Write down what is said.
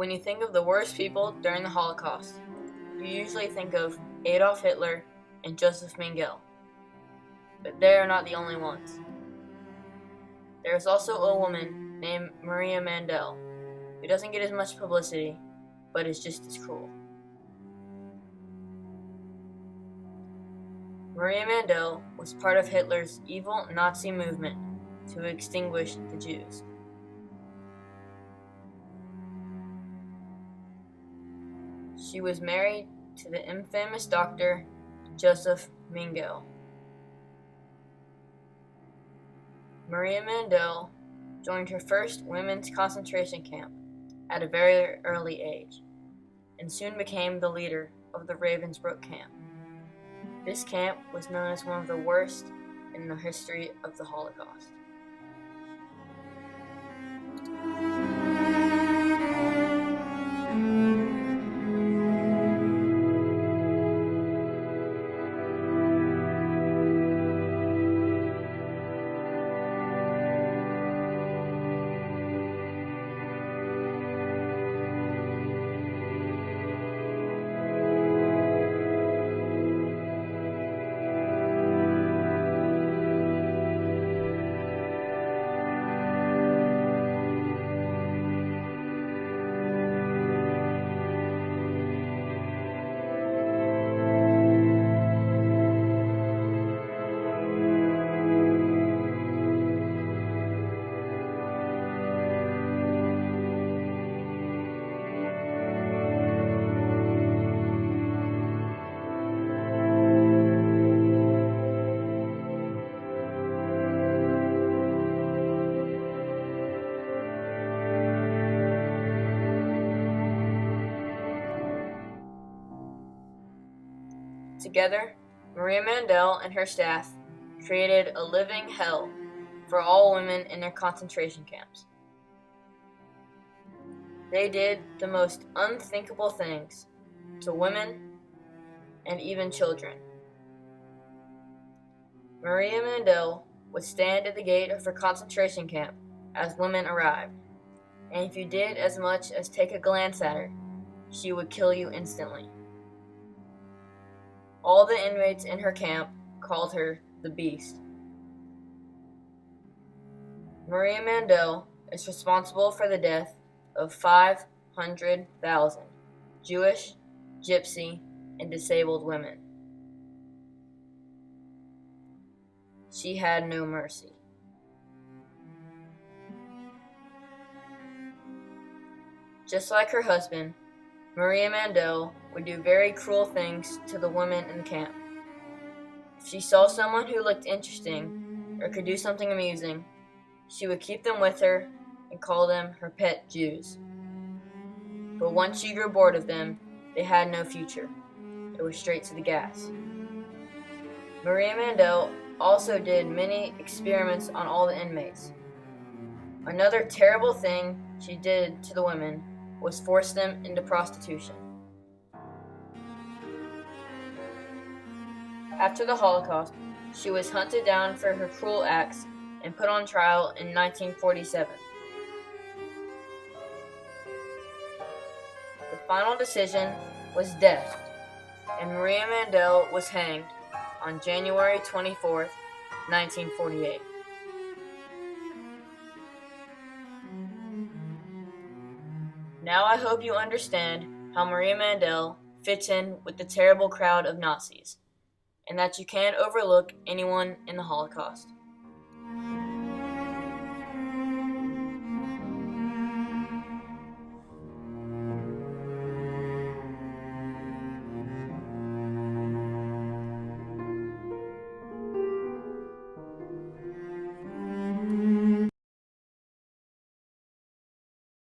When you think of the worst people during the Holocaust, you usually think of Adolf Hitler and Joseph Mengele. But they are not the only ones. There is also a woman named Maria Mandel, who doesn't get as much publicity, but is just as cruel. Maria Mandel was part of Hitler's evil Nazi movement to extinguish the Jews. She was married to the infamous doctor Joseph Mengele. Maria Mandel joined her first women's concentration camp at a very early age and soon became the leader of the Ravensbrück camp. This camp was known as one of the worst in the history of the Holocaust. Together, Maria Mandel and her staff created a living hell for all women in their concentration camps. They did the most unthinkable things to women and even children. Maria Mandel would stand at the gate of her concentration camp as women arrived, and if you did as much as take a glance at her, she would kill you instantly. All the inmates in her camp called her the Beast. Maria Mandel is responsible for the death of 500,000 Jewish, Gypsy, and disabled women. She had no mercy. Just like her husband, Maria Mandel would do very cruel things to the women in the camp. If she saw someone who looked interesting or could do something amusing, she would keep them with her and call them her pet Jews. But once she grew bored of them, they had no future. It was straight to the gas. Maria Mandel also did many experiments on all the inmates. Another terrible thing she did to the women was force them into prostitution. After the Holocaust, she was hunted down for her cruel acts and put on trial in 1947. The final decision was death, and Maria Mandel was hanged on January 24th, 1948. Now I hope you understand how Maria Mandel fits in with the terrible crowd of Nazis, and that you can't overlook anyone in the Holocaust.